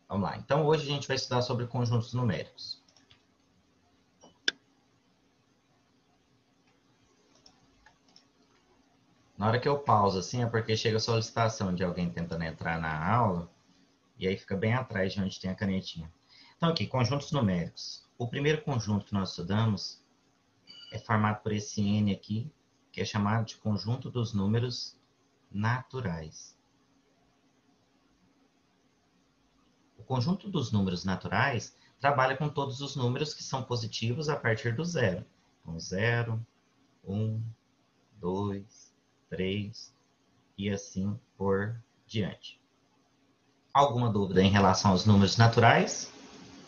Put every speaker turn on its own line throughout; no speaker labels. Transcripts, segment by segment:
Vamos lá. Então, hoje a gente vai estudar sobre conjuntos numéricos. Na hora que eu pauso assim, é porque chega a solicitação de alguém tentando entrar na aula, e aí fica bem atrás de onde tem a canetinha. Então, aqui, conjuntos numéricos. O primeiro conjunto que nós estudamos é formado por esse N aqui, que é chamado de conjunto dos números naturais. O conjunto dos números naturais trabalha com todos os números que são positivos a partir do zero. Então, 0, 1, 2, 3 e assim por diante. Alguma dúvida em relação aos números naturais?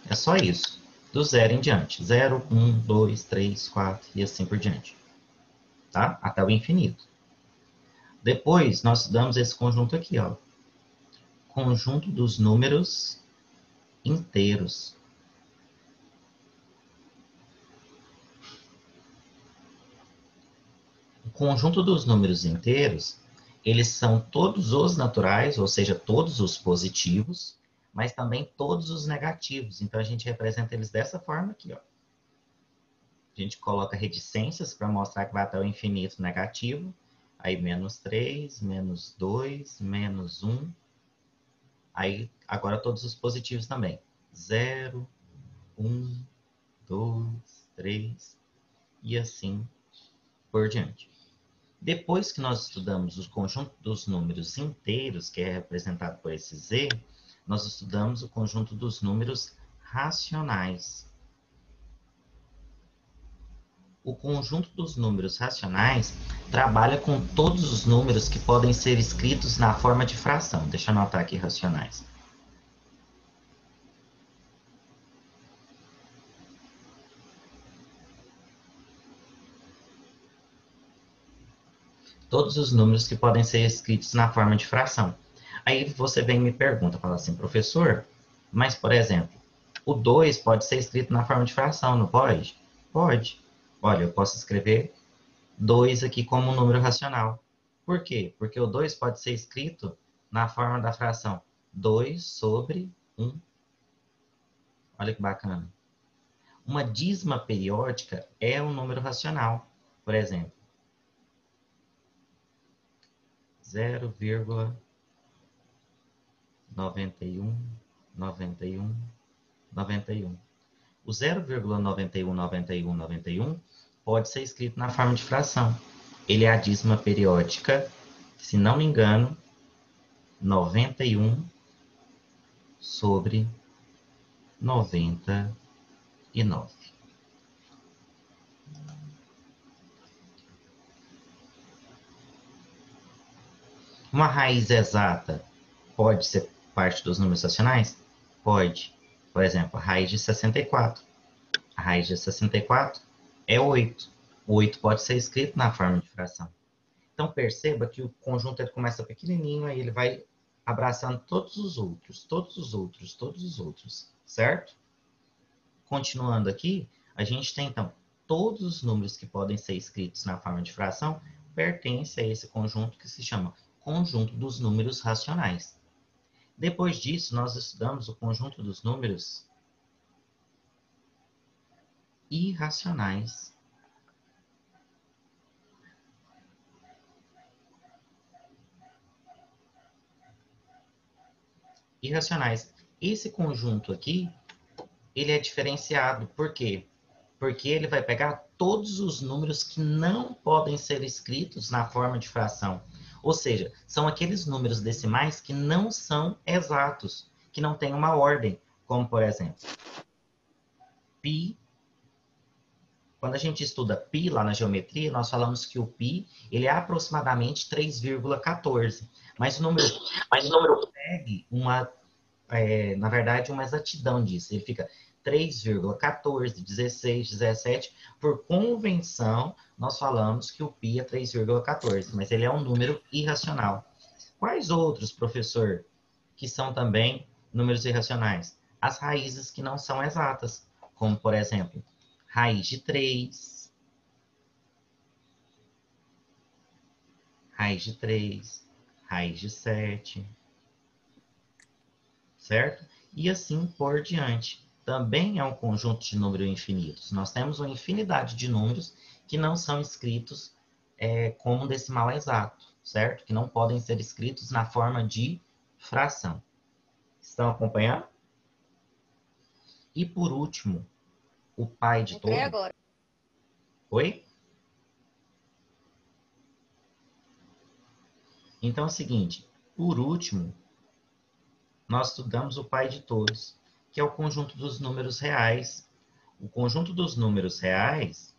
É só isso. Do zero em diante. 0, 1, 2, 3, 4 e assim por diante. Tá? Até o infinito. Depois, nós estudamos esse conjunto aqui, ó. Conjunto dos números inteiros. O conjunto dos números inteiros, eles são todos os naturais, ou seja, todos os positivos, mas também todos os negativos. Então, a gente representa eles dessa forma aqui, ó. A gente coloca reticências para mostrar que vai até o infinito negativo. Aí, menos 3, menos 2, menos 1. Aí, agora todos os positivos também. 0, 1, 2, 3 e assim por diante. Depois que nós estudamos o conjunto dos números inteiros, que é representado por esse Z, nós estudamos o conjunto dos números racionais. O conjunto dos números racionais trabalha com todos os números que podem ser escritos na forma de fração. Deixa eu anotar aqui racionais. Todos os números que podem ser escritos na forma de fração. Aí você vem e me pergunta, fala assim, professor, mas, por exemplo, o 2 pode ser escrito na forma de fração, não pode? Pode. Olha, eu posso escrever 2 aqui como um número racional. Por quê? Porque o 2 pode ser escrito na forma da fração 2 sobre 1. Olha que bacana. Uma dízima periódica é um número racional. Por exemplo, 0,919191. O 0,919191 pode ser escrito na forma de fração. Ele é a dízima periódica, se não me engano, 91 sobre 99. Uma raiz exata pode ser parte dos números racionais? Pode. Por exemplo, a raiz de 64. A raiz de 64 é 8. O 8 pode ser escrito na forma de fração. Então, perceba que o conjunto ele começa pequenininho, aí ele vai abraçando todos os outros, todos os outros, todos os outros, certo? Continuando aqui, a gente tem, então, todos os números que podem ser escritos na forma de fração pertencem a esse conjunto que se chama conjunto dos números racionais. Depois disso, nós estudamos o conjunto dos números irracionais. Irracionais. Esse conjunto aqui, ele é diferenciado. Por quê? Porque ele vai pegar todos os números que não podem ser escritos na forma de fração. Ou seja, são aqueles números decimais que não são exatos, que não têm uma ordem. Como, por exemplo, π. Quando a gente estuda π lá na geometria, nós falamos que o π ele é aproximadamente 3,14. Mas o número segue na verdade, uma exatidão disso. Ele fica 3,14, 16, 17. Por convenção, nós falamos que o π é 3,14, mas ele é um número irracional. Quais outros, professor, que são também números irracionais? As raízes que não são exatas, como, por exemplo, raiz de 3, raiz de 3, raiz de 7. certo? E assim por diante. Também é um conjunto de números infinitos. Nós temos uma infinidade de números que não são escritos como um decimal exato, certo? Que não podem ser escritos na forma de fração. Estão acompanhando? E por último, o pai de
Entrei
todos.
agora.
Oi? Então é o seguinte, por último, nós estudamos o pai de todos, que é o conjunto dos números reais. O conjunto dos números reais,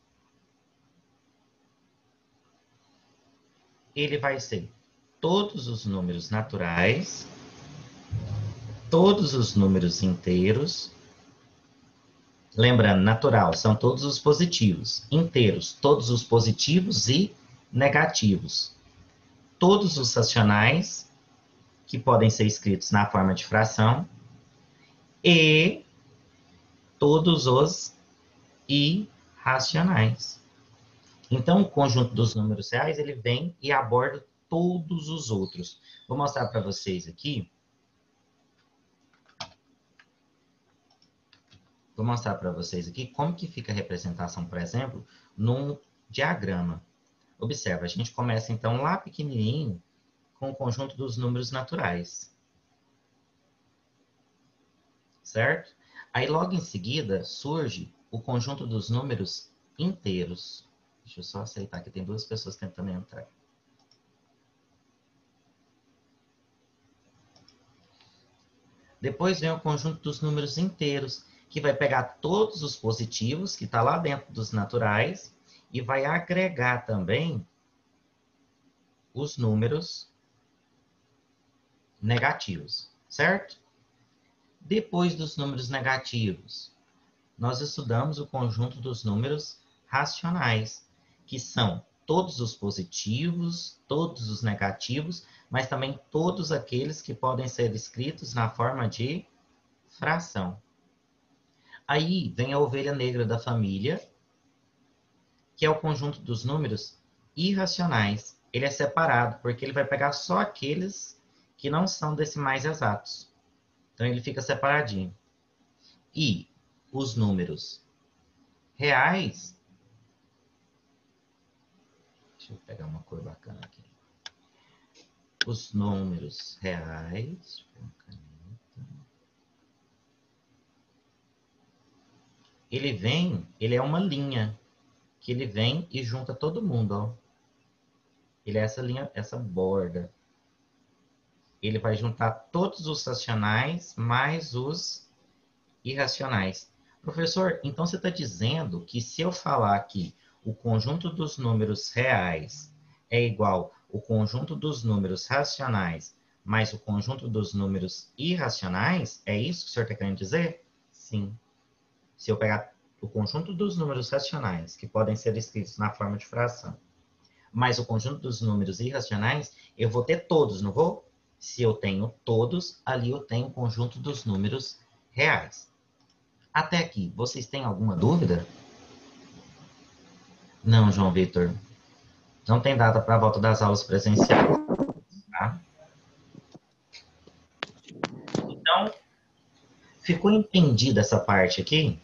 ele vai ser todos os números naturais, todos os números inteiros. Lembrando, natural são todos os positivos, inteiros, todos os positivos e negativos. Todos os racionais, que podem ser escritos na forma de fração, e todos os irracionais. Então, o conjunto dos números reais, ele vem e aborda todos os outros. Vou mostrar para vocês aqui. Vou mostrar para vocês aqui como que fica a representação, por exemplo, num diagrama. Observa, a gente começa então lá pequenininho com o conjunto dos números naturais. Certo? Aí logo em seguida surge o conjunto dos números inteiros. Deixa eu só aceitar que tem duas pessoas tentando entrar. Depois vem o conjunto dos números inteiros, que vai pegar todos os positivos, que está lá dentro dos naturais, e vai agregar também os números negativos, certo? Depois dos números negativos, nós estudamos o conjunto dos números racionais, que são todos os positivos, todos os negativos, mas também todos aqueles que podem ser escritos na forma de fração. Aí vem a ovelha negra da família, que é o conjunto dos números irracionais. Ele é separado, porque ele vai pegar só aqueles que não são decimais exatos. Então ele fica separadinho. E os números reais. Deixa eu pegar uma cor bacana aqui. Os números reais. Ele é uma linha, que ele vem e junta todo mundo, ó. Ele é essa linha, essa borda. Ele vai juntar todos os racionais mais os irracionais. Professor, então você está dizendo que se eu falar que o conjunto dos números reais é igual ao conjunto dos números racionais mais o conjunto dos números irracionais, é isso que o senhor está querendo dizer? Sim. Se eu pegar o conjunto dos números racionais, que podem ser escritos na forma de fração, mais o conjunto dos números irracionais, eu vou ter todos, não vou? Se eu tenho todos, ali eu tenho o conjunto dos números reais. Até aqui, vocês têm alguma dúvida? Não, João Vitor. Não tem data para a volta das aulas presenciais. Tá? Então, ficou entendida essa parte aqui?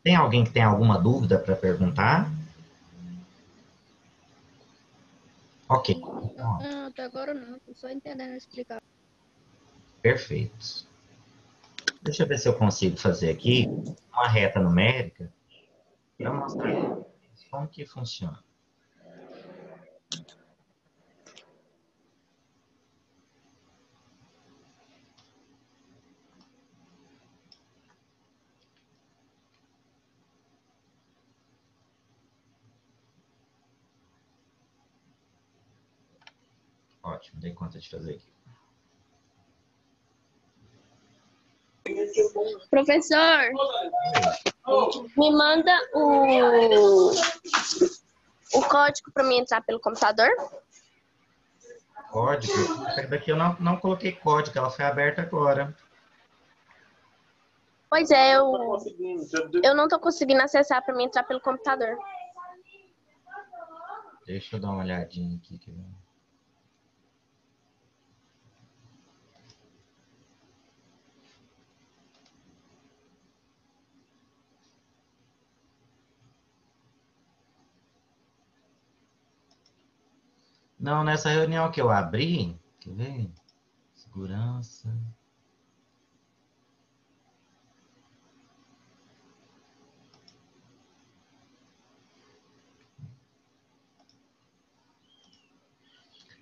Tem alguém que tem alguma dúvida para perguntar? Ok. Então,
Não, até agora não. Tô só entendendo explicar.
perfeito. Deixa eu ver se eu consigo fazer aqui uma reta numérica para mostrar como que funciona. Ótimo, dei conta de fazer aqui.
Professor, me manda o código para mim entrar pelo computador?
Código. Essa daqui eu não coloquei código, ela foi aberta agora.
Pois é, eu não tô conseguindo acessar para mim entrar pelo computador.
Deixa eu dar uma olhadinha aqui. Não, nessa reunião que eu abri, quer ver? Segurança.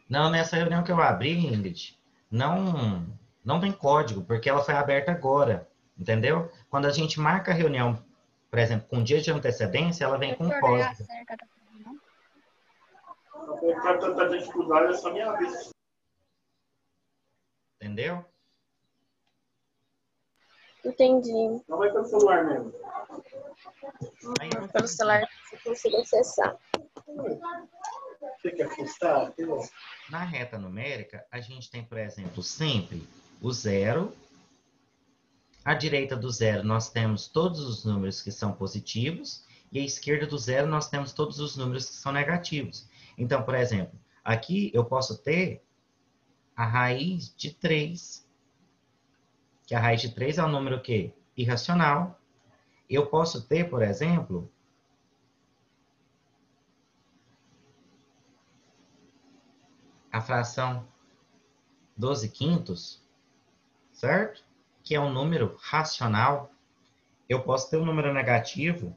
Não, nessa reunião que eu abri, Ingrid, não tem código, porque ela foi aberta agora, entendeu? Quando a gente marca a reunião, por exemplo, com dias de antecedência, ela vem com código.
Para tanta dificuldade, é só minha vez.
Entendeu?
Entendi.
Não vai pelo celular mesmo.
Pelo celular você consigo acessar.
Você quer postar?
Na reta numérica, a gente tem, por exemplo, sempre o zero. À direita do zero, nós temos todos os números que são positivos. E à esquerda do zero, nós temos todos os números que são negativos. Então, por exemplo, aqui eu posso ter a raiz de 3. Que a raiz de 3 é um número que irracional. Eu posso ter, por exemplo, a fração 12 quintos, certo? Que é um número racional. Eu posso ter um número negativo,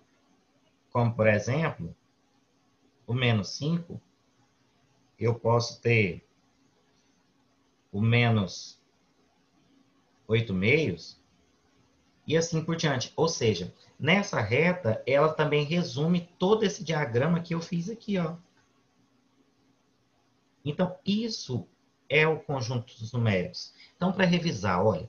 como, por exemplo, o menos 5. Eu posso ter o menos 8 meios, e assim por diante. Ou seja, nessa reta, ela também resume todo esse diagrama que eu fiz aqui, ó. Então, isso é o conjunto dos numéricos. Então, para revisar, olha,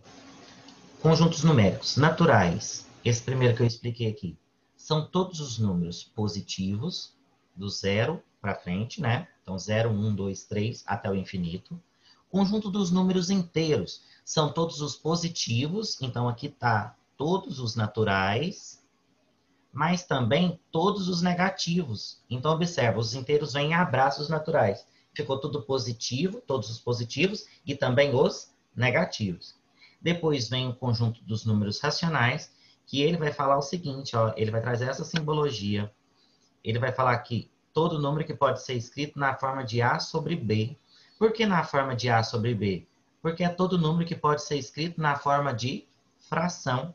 conjuntos numéricos naturais, esse primeiro que eu expliquei aqui, são todos os números positivos, do zero para frente, né? Então, 0, 1, 2, 3, até o infinito. Conjunto dos números inteiros, são todos os positivos, então aqui está todos os naturais, mas também todos os negativos. Então, observa, os inteiros vêm em abraços naturais. Ficou tudo positivo, todos os positivos, e também os negativos. Depois vem o conjunto dos números racionais, que ele vai falar o seguinte, ó, ele vai trazer essa simbologia. Ele vai falar que todo número que pode ser escrito na forma de A sobre B. Por que na forma de A sobre B? Porque é todo número que pode ser escrito na forma de fração.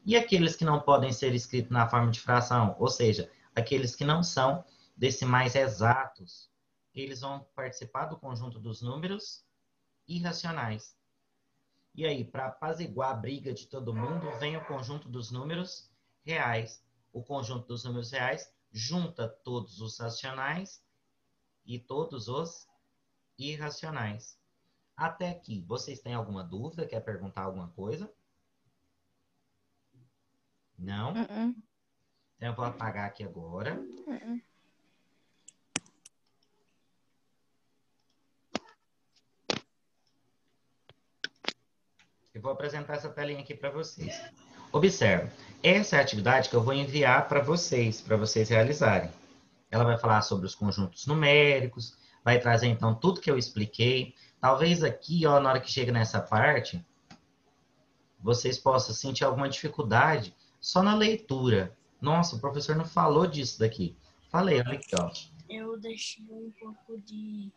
E aqueles que não podem ser escritos na forma de fração, ou seja, aqueles que não são decimais exatos, eles vão participar do conjunto dos números irracionais. E aí, para apaziguar a briga de todo mundo, vem o conjunto dos números reais. O conjunto dos números reais junta todos os racionais e todos os irracionais. Até aqui, vocês têm alguma dúvida? Quer perguntar alguma coisa? Não? Então eu vou apagar aqui agora. Eu vou apresentar essa telinha aqui para vocês. Observe, essa é a atividade que eu vou enviar para vocês realizarem. Ela vai falar sobre os conjuntos numéricos, vai trazer então tudo que eu expliquei. Talvez aqui, ó, na hora que chega nessa parte, vocês possam sentir alguma dificuldade só na leitura. Nossa, o professor não falou disso daqui. Falei, olha aqui, ó.
Eu deixei um pouco de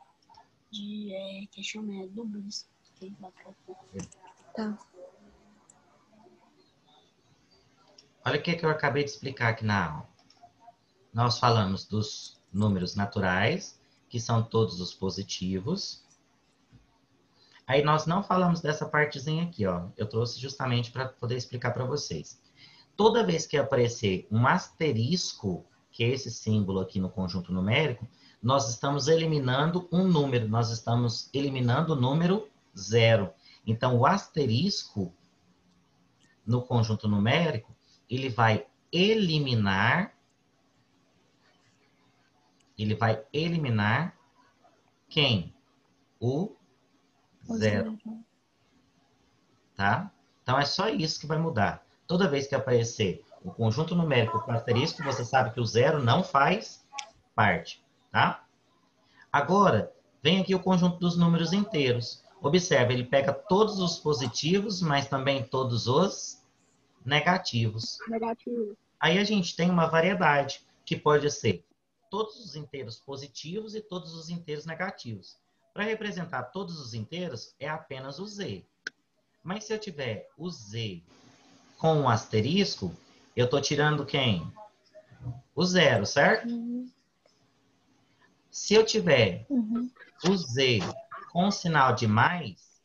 questionário do BIS.
Tá.
Olha o que eu acabei de explicar aqui na aula. Nós falamos dos números naturais, que são todos os positivos. Aí nós não falamos dessa partezinha aqui, ó. Eu trouxe justamente para poder explicar para vocês. Toda vez que aparecer um asterisco, que é esse símbolo aqui no conjunto numérico, nós estamos eliminando um número, nós estamos eliminando o número 0. Então, o asterisco no conjunto numérico, ele vai eliminar quem? O 0. Tá? Então, é só isso que vai mudar. Toda vez que aparecer o conjunto numérico com asterisco, você sabe que o 0 não faz parte, tá? Agora, vem aqui o conjunto dos números inteiros. Observe, ele pega todos os positivos, mas também todos os negativos.
Negativo.
Aí a gente tem uma variedade, que pode ser todos os inteiros positivos e todos os inteiros negativos. Para representar todos os inteiros, é apenas o Z. Mas se eu tiver o Z com um asterisco, eu estou tirando quem? O zero, certo? Se eu tiver o Z com um sinal de mais,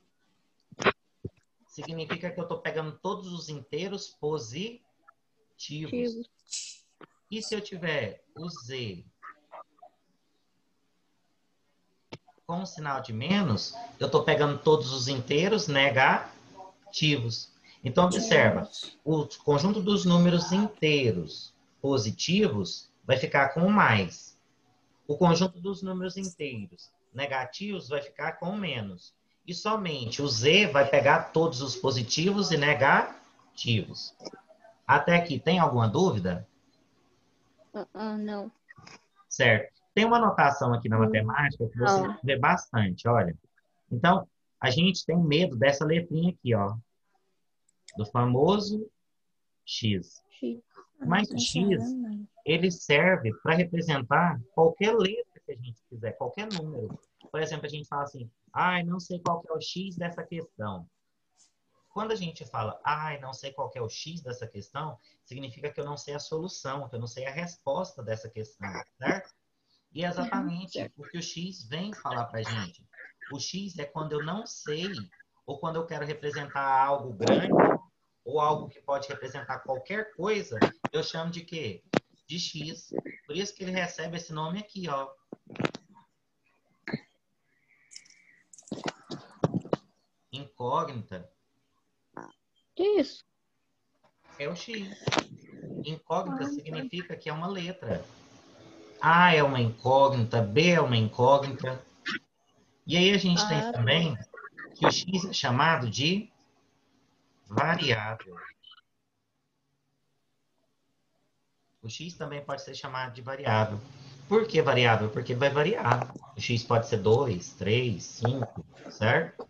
significa que eu estou pegando todos os inteiros positivos. E se eu tiver o Z com um sinal de menos, eu estou pegando todos os inteiros negativos. Então, observa, o conjunto dos números inteiros positivos vai ficar com mais. O conjunto dos números inteiros negativos vai ficar com menos. E somente o Z vai pegar todos os positivos e negativos. Até aqui, tem alguma dúvida?
Não.
Certo. Tem uma anotação aqui na matemática que você vê bastante, olha. Então, a gente tem medo dessa letrinha aqui, ó. Do famoso X. Mas o X, ele serve para representar qualquer letra que a gente quiser, qualquer número. Por exemplo, a gente fala assim, não sei qual que é o X dessa questão. Quando a gente fala, não sei qual que é o X dessa questão, significa que eu não sei a solução, que eu não sei a resposta dessa questão, certo? E é exatamente o que o X vem falar para a gente. O X é quando eu não sei, ou quando eu quero representar algo grande, ou algo que pode representar qualquer coisa, eu chamo de quê? De X. Por isso que ele recebe esse nome aqui, ó. Incógnita.
Que isso?
É o X. Incógnita significa que é uma letra. A é uma incógnita, B é uma incógnita. E aí a gente tem também que o X é chamado de variável. O X também pode ser chamado de variável. Por que variável? Porque ele vai variar. O X pode ser 2, 3, 5, certo?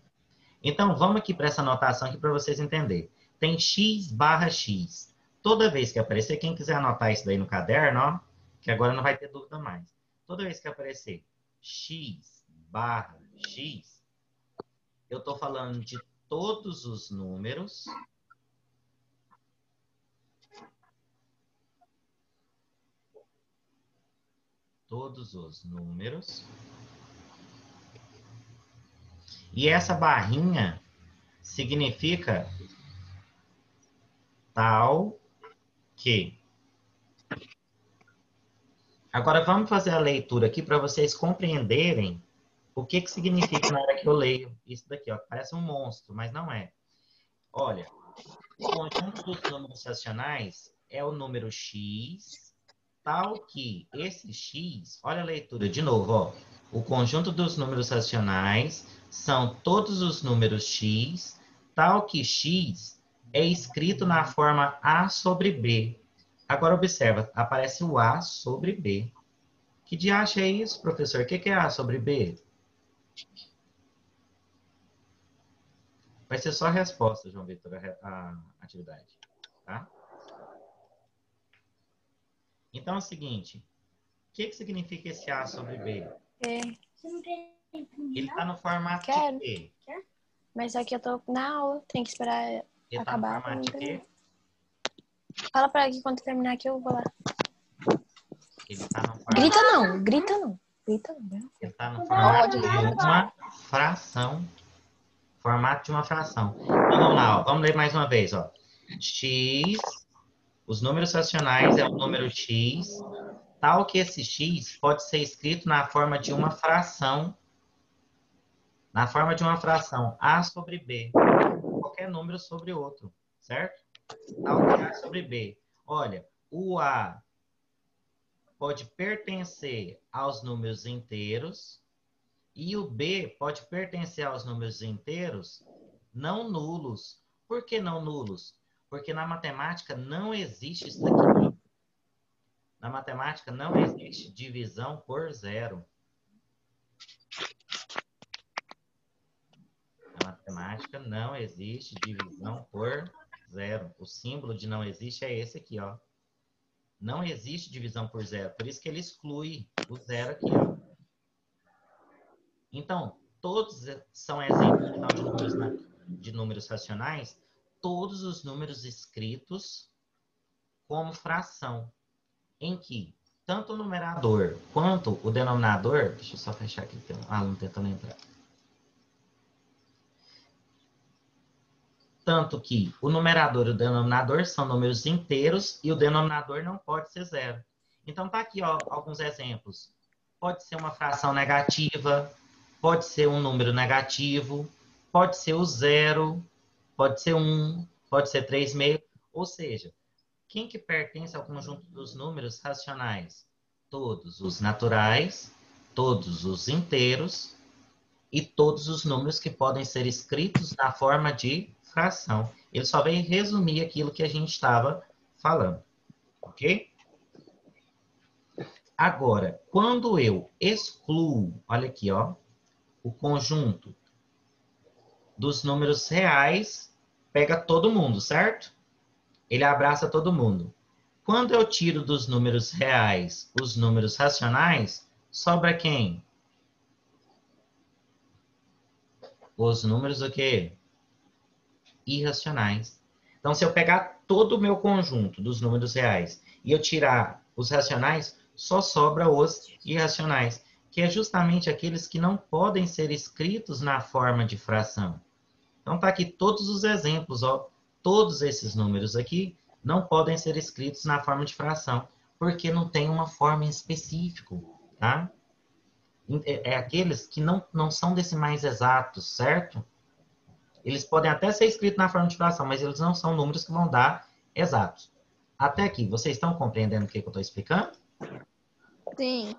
Então, vamos aqui para essa anotação aqui para vocês entenderem. Tem X barra X. Toda vez que aparecer, quem quiser anotar isso daí no caderno, ó, que agora não vai ter dúvida mais. Toda vez que aparecer X barra X, eu estou falando de todos os números e essa barrinha significa tal que. Agora vamos fazer a leitura aqui para vocês compreenderem o que significa na hora que eu leio isso daqui, ó. Parece um monstro, mas não é. Olha, o conjunto dos números racionais é o número x, tal que esse x, olha a leitura de novo, ó. O conjunto dos números racionais são todos os números x, tal que x é escrito na forma A sobre B. Agora observa, aparece o A sobre B. Que diacho é isso, professor? O que é A sobre B? Vai ser só a resposta, João Vitor, a atividade. Tá? Então é o seguinte. O que significa esse A sobre B? Ele está no formato de quê?
Mas aqui eu tô na aula, tem que esperar
Ele
acabar.
Tá no formato de quê?
Fala pra que quando terminar aqui eu vou lá.
Ele tá no formato...
Grita não, grita não. Grita não.
Ele está no formato de uma fração. Formato de uma fração. Então vamos lá, ó. Vamos ler mais uma vez, ó. X, os números racionais é o número x, tal que esse x pode ser escrito na forma de uma fração. Na forma de uma fração A sobre B. Qualquer número sobre outro, certo? Tal que A sobre B. Olha, o A pode pertencer aos números inteiros e o B pode pertencer aos números inteiros não nulos. Por que não nulos? Porque na matemática não existe isso daqui. Na matemática não existe divisão por zero. Na matemática não existe divisão por zero. O símbolo de não existe é esse aqui, ó. Não existe divisão por zero. Por isso que ele exclui o zero aqui, ó. Então, todos são exemplos então, de números racionais. Todos os números escritos como fração. Em que tanto o numerador quanto o denominador... Deixa eu só fechar aqui, tem um aluno tentando entrar. Tanto que o numerador e o denominador são números inteiros e o denominador não pode ser zero. Então, tá aqui ó, alguns exemplos. Pode ser uma fração negativa, pode ser um número negativo, pode ser o zero, pode ser 1, pode ser 3,5. Ou seja, quem que pertence ao conjunto dos números racionais? Todos os naturais, todos os inteiros e todos os números que podem ser escritos na forma de fração. Ele só vem resumir aquilo que a gente estava falando, ok? Agora, quando eu excluo, olha aqui, ó, o conjunto dos números reais, pega todo mundo, certo? Ele abraça todo mundo. Quando eu tiro dos números reais os números racionais, sobra quem? Os números o quê? Irracionais. Então, se eu pegar todo o meu conjunto dos números reais e eu tirar os racionais, só sobra os irracionais, que é justamente aqueles que não podem ser escritos na forma de fração. Então, tá aqui todos os exemplos, ó. Todos esses números aqui não podem ser escritos na forma de fração, porque não tem uma forma em específico, tá? É aqueles que não são decimais exatos, certo? Eles podem até ser escritos na forma de fração, mas eles não são números que vão dar exatos. Até aqui, vocês estão compreendendo o que eu estou explicando?
Sim.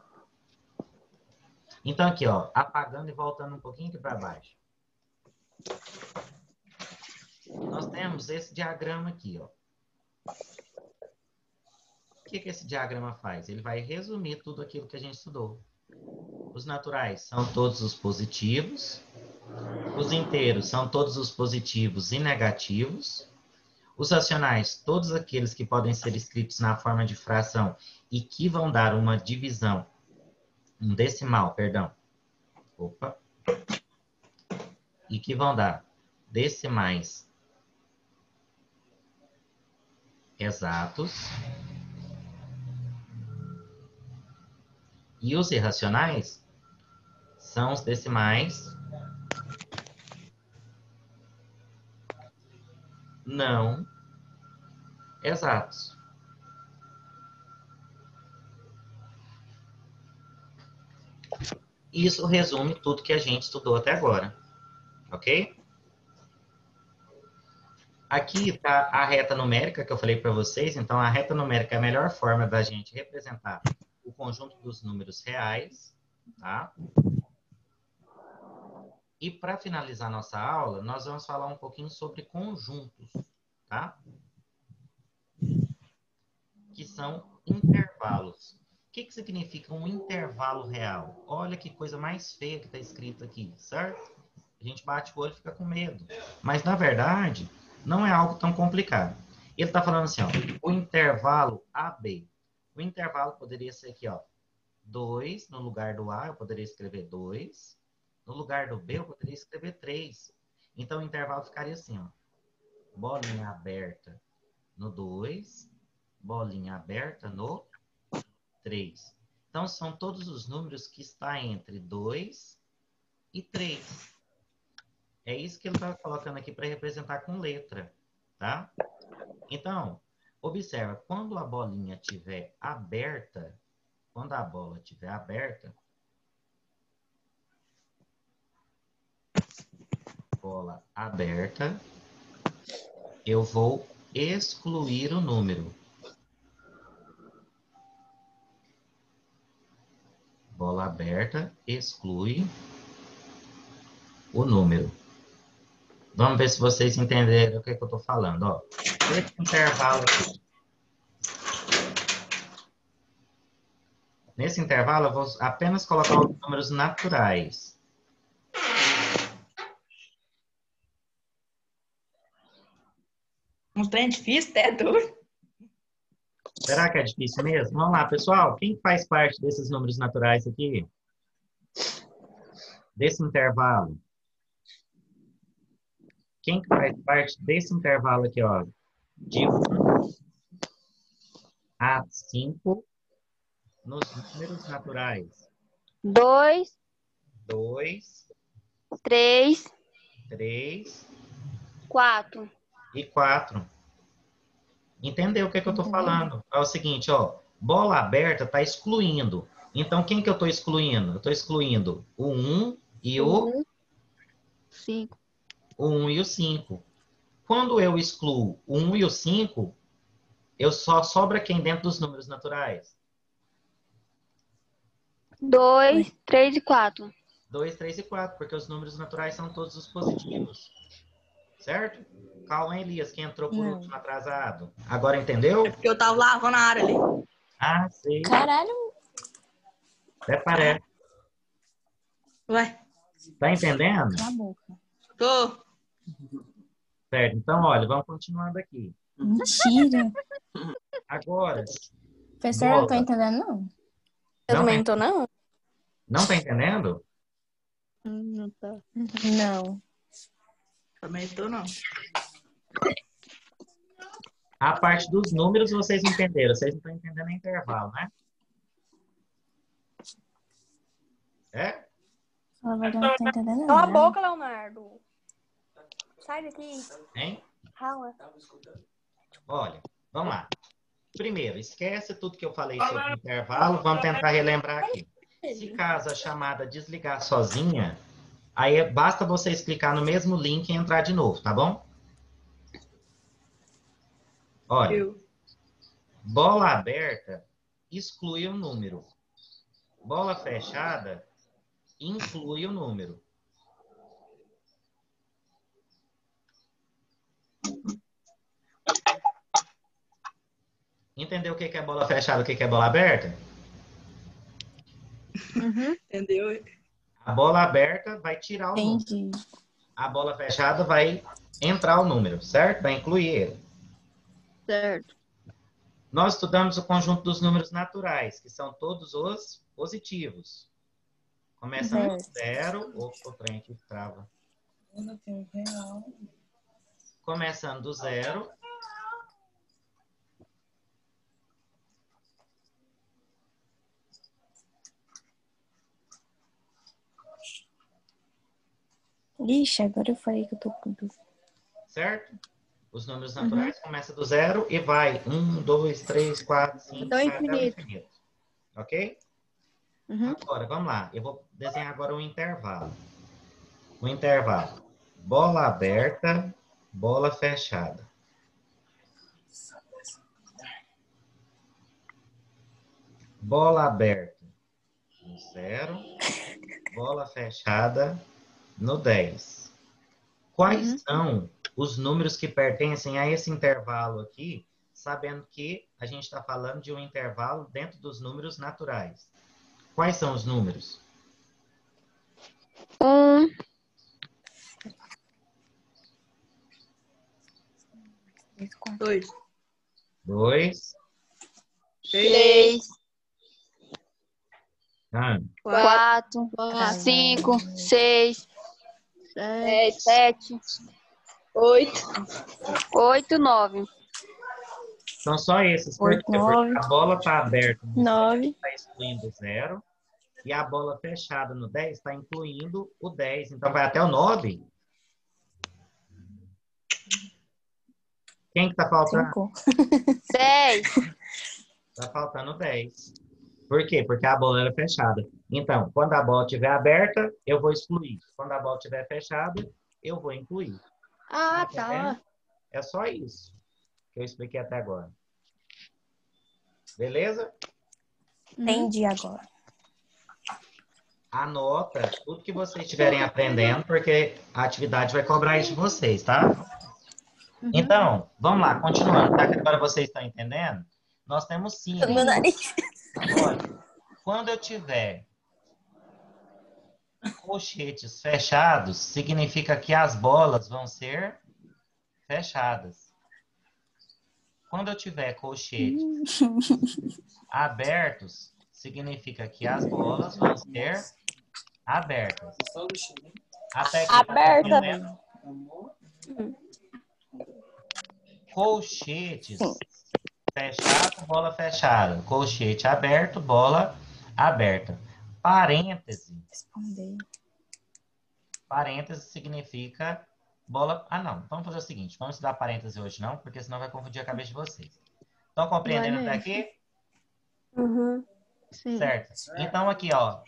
Então aqui, ó, apagando e voltando um pouquinho aqui para baixo. Nós temos esse diagrama aqui, ó. O que esse diagrama faz? Ele vai resumir tudo aquilo que a gente estudou. Os naturais são todos os positivos. Os inteiros são todos os positivos e negativos. Os racionais, todos aqueles que podem ser escritos na forma de fração e que vão dar uma divisão, um decimal, perdão. Opa. E que vão dar decimais exatos. E os irracionais são os decimais não exatos. Isso resume tudo que a gente estudou até agora, ok? Aqui está a reta numérica que eu falei para vocês. Então, a reta numérica é a melhor forma da gente representar o conjunto dos números reais, tá? E para finalizar nossa aula, nós vamos falar um pouquinho sobre conjuntos, tá? Que são intervalos. O que significa um intervalo real? Olha que coisa mais feia que está escrito aqui, certo? A gente bate o olho e fica com medo. Mas, na verdade, não é algo tão complicado. Ele está falando assim, ó, o intervalo AB. O intervalo poderia ser aqui, ó, 2, no lugar do A eu poderia escrever 2, no lugar do B eu poderia escrever 3. Então, o intervalo ficaria assim, ó, bolinha aberta no 2, bolinha aberta no 3. Então, são todos os números que estão entre 2 e 3. É isso que ele está colocando aqui para representar com letra, tá? Então, observa, quando a bolinha estiver aberta, quando a bola estiver aberta, bola aberta, eu vou excluir o número. Bola aberta, exclui o número. Vamos ver se vocês entenderam o que eu estou falando. Ó, esse intervalo aqui. Nesse intervalo, eu vou apenas colocar os números naturais.
Um trem difícil, é doido.
Será que é difícil mesmo? Vamos lá, pessoal. Quem faz parte desses números naturais aqui? Desse intervalo? Quem que faz parte desse intervalo aqui, ó? De 1 a 5 nos números naturais?
2,
2,
3,
3
4.
e 4. Entendeu o que é que eu estou falando? É o seguinte, ó. Bola aberta está excluindo. Então, quem que eu estou excluindo? Eu estou excluindo o 1 e o
5.
1 e o 5. Quando eu excluo o 1 e o 5, eu só sobra quem dentro dos números naturais?
2, 3 e 4.
2, 3 e 4, porque os números naturais são todos os positivos. Certo? Calma, Elias, que entrou por último atrasado. Agora entendeu?
É porque eu tava lavando a área ali.
Ah, sei.
Caralho.
Até parece.
Ué,
Tá entendendo?
Cala a boca.
tô.
Certo. Então, olha, vamos continuando aqui.
Mentira.
Agora,
Professor, eu não tô
bola.
entendendo, não.
Eu
Não,
também não tô, não?
não tá entendendo?
Não tá.
Não.
Também tô, não.
A parte dos números vocês entenderam. Vocês não estão entendendo o intervalo, né? É?
Na verdade, não tô entendendo,
Cala a
não.
boca, Leonardo. Sai daqui.
Hein?
Rala.
Olha, vamos lá. Primeiro, esquece tudo que eu falei sobre o intervalo. Vamos tentar relembrar aqui. Se caso a chamada desligar sozinha, aí basta você clicar no mesmo link e entrar de novo, tá bom? Olha, bola aberta exclui o número. Bola fechada inclui o número. Entendeu o que é bola fechada, o que é bola aberta?
Entendeu?
A bola aberta vai tirar o número.
Entendi.
A bola fechada vai entrar o número, certo? Vai incluir ele.
Certo.
Nós estudamos o conjunto dos números naturais, que são todos os positivos. Começando do zero. Opa, o trem aqui trava. Começando do zero.
Ixi, agora eu falei que eu tô com dúvida.
Certo? Os números naturais começam do zero e vai 1, 2, 3, 4, 5,
Até o
vai até o
infinito.
infinito. Ok? Agora, vamos lá. Eu vou desenhar agora um intervalo. O intervalo. Bola aberta, bola fechada. Bola aberta no 0, bola fechada no 10. Quais são os números que pertencem a esse intervalo aqui, sabendo que a gente está falando de um intervalo dentro dos números naturais? Quais são os números?
1,
2,
2,
3,
4,
4, 5, 6, 7, 8, 9.
são só esses. Por quê?
8, 9,
Porque a bola está aberta no
9.
está excluindo o 0, e a bola fechada no 10 está incluindo o 10. Então, vai até o 9. Quem que está faltando?
10.
Está faltando 10. Por quê? Porque a bola era fechada. Então, quando a bola estiver aberta, eu vou excluir. Quando a bola estiver fechada, eu vou incluir.
Ah,
Tá
tá.
vendo? É só isso que eu expliquei até agora. Beleza?
Entendi agora.
Anota tudo que vocês estiverem aprendendo, porque a atividade vai cobrar isso de vocês, tá? Então, vamos lá, continuando. Já que agora vocês estão entendendo, nós temos símbolos.
Meu nariz.
Olha, quando eu tiver colchetes fechados, significa que as bolas vão ser fechadas. Quando eu tiver colchetes abertos, significa que as bolas vão ser abertas. Até aqui,
Aberta.
Colchetes fechado, bola fechada. Colchete aberto, bola aberta. Parêntese.
Responder.
Parêntese significa bola... Ah, não. Vamos fazer o seguinte. Vamos estudar parêntese hoje, não? Porque senão vai confundir a cabeça de vocês. Estão compreendendo até aqui?
Uhum.
Sim.
Certo. Então, aqui, ó.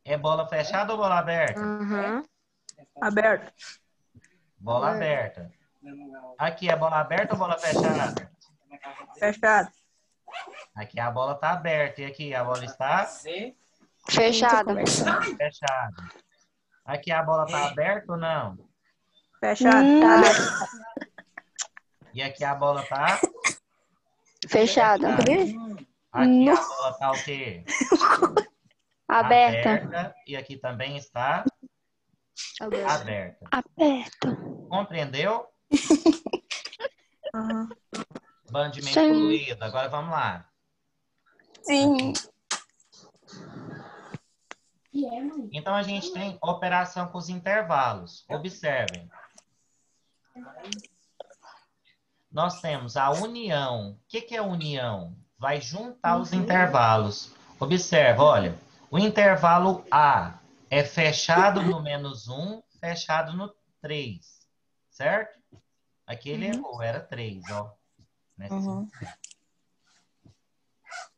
É bola fechada ou bola aberta?
Uhum.
Aberto.
Bola aberta. Aqui é bola aberta ou bola fechada?
Fechado.
Aqui a bola está aberta. E aqui a bola está
Fechada.
fechada. Aqui a bola está aberta ou não?
Fechado.
E aqui a bola está
Fechada.
Aqui a bola está o quê?
Aberta.
E aqui também está aberta.
Aberta.
Compreendeu?
Uhum.
Bando de mente
Sim.
poluída. Agora vamos lá.
Sim.
Então a gente tem operação com os intervalos. Observem. Nós temos a união. O que é união? Vai juntar os intervalos. Observa, olha. O intervalo A é fechado no -1, fechado no 3. Certo? Aqui ele errou, era 3, ó.
Uhum.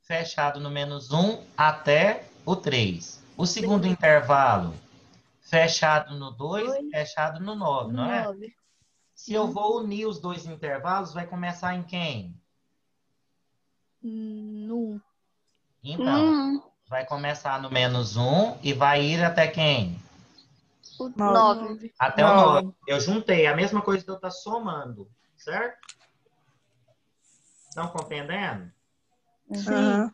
Fechado no -1 até o 3. O segundo intervalo, fechado no 2, fechado no 9, não é? Se eu vou unir os dois intervalos, vai começar em quem?
No.
Então, vai começar no -1 e vai ir até quem?
9.
Até o 9. Eu juntei, a mesma coisa que eu estou somando, certo? Estão compreendendo?
Uhum.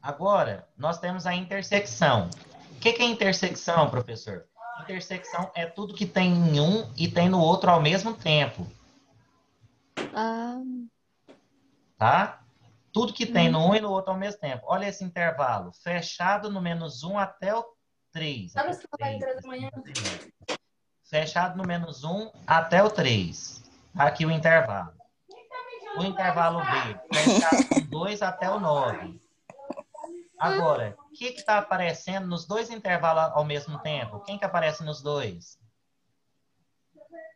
Agora, nós temos a intersecção. O que é intersecção, professor? Intersecção é tudo que tem em um e tem no outro ao mesmo tempo. Tá? Tudo que tem no um e no outro ao mesmo tempo. Olha esse intervalo. Fechado no -1 até o 3. Fechado no -1 até o 3. Aqui o intervalo. O intervalo B. Fechado no 2 até o 9. Agora, o que está aparecendo nos dois intervalos ao mesmo tempo? Quem que aparece nos dois?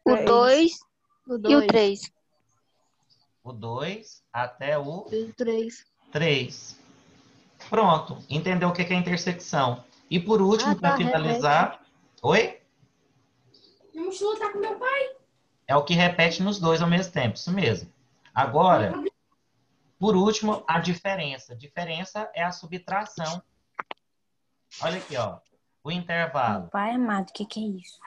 O 2 e o 3.
O 2 até o
3.
3. Pronto. Entendeu o que é intersecção. E por último, para finalizar... Oi?
Minha mochila tá com meu pai.
É o que repete nos dois ao mesmo tempo. Isso mesmo. Agora, por último, a diferença. Diferença é a subtração. Olha aqui, ó. O intervalo.
Meu pai amado, o que é isso?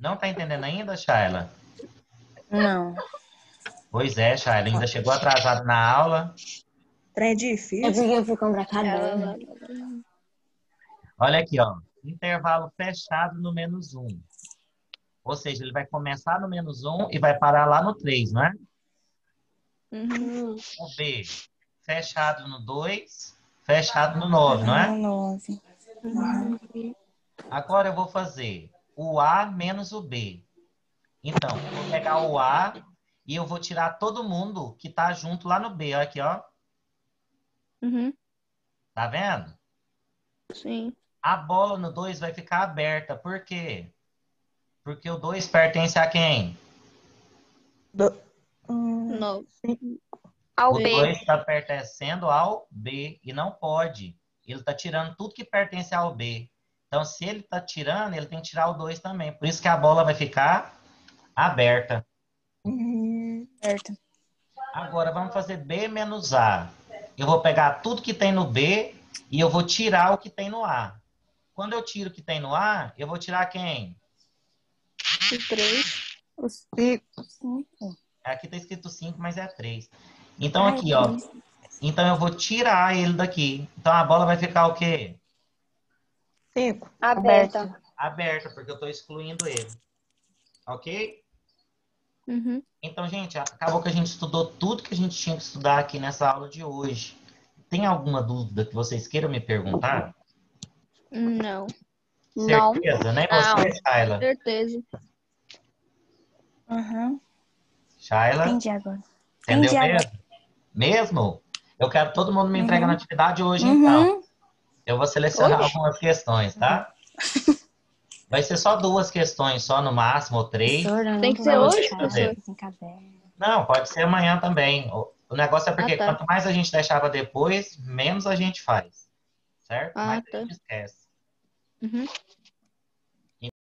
Não está entendendo ainda, Shayla?
Não.
Pois é, Shayla. Ainda chegou atrasado na aula.
Trem
É
difícil.
porque eu fico complicado.
Olha aqui, ó. Intervalo fechado no -1. Ou seja, ele vai começar no -1 e vai parar lá no 3, não é? O B, fechado no 2, fechado no 9, não é?
9.
Agora eu vou fazer o A menos o B. Então, eu vou pegar o A e eu vou tirar todo mundo que está junto lá no B. Olha aqui, ó. Tá vendo?
Sim.
A bola no 2 vai ficar aberta. Por quê? Porque o 2 pertence a quem?
Não.
Ao
O
B.
2 está pertencendo ao B e não pode. Ele está tirando tudo que pertence ao B. Então, se ele está tirando, ele tem que tirar o 2 também. Por isso que a bola vai ficar aberta.
Certo.
Agora, vamos fazer B menos A. Eu vou pegar tudo que tem no B e eu vou tirar o que tem no A. Quando eu tiro o que tem no A, eu vou tirar quem?
O 3.
O 5.
Aqui está escrito 5, mas é 3. Então, aqui, ó. Então, eu vou tirar ele daqui. Então, a bola vai ficar o quê?
5.
Aberta.
Aberta, porque eu estou excluindo ele. Ok?
Uhum.
Então, gente, acabou que a gente estudou tudo que a gente tinha que estudar aqui nessa aula de hoje. Tem alguma dúvida que vocês queiram me perguntar?
Não.
Não.
Certeza, né?
Não.
Você, Shayla?
Certeza.
Uhum.
Shayla?
Entendi agora.
Entendeu
Entendi agora.
mesmo? Mesmo? Eu quero todo mundo me entregar na atividade hoje,
Uhum.
então. Eu vou selecionar
Hoje?
algumas questões, tá? Vai ser só 2 questões, só no máximo, ou 3.
Professora,
Tem
não
que ser
pra
vou
vocês
hoje,
deixar
fazerem.
professor?
sem caderno.
Não, pode ser amanhã também. O negócio é porque
Ah, tá.
quanto mais a gente deixar para depois, menos a gente faz. Certo? Mais
Ah,
a
tá.
gente esquece.
Uhum.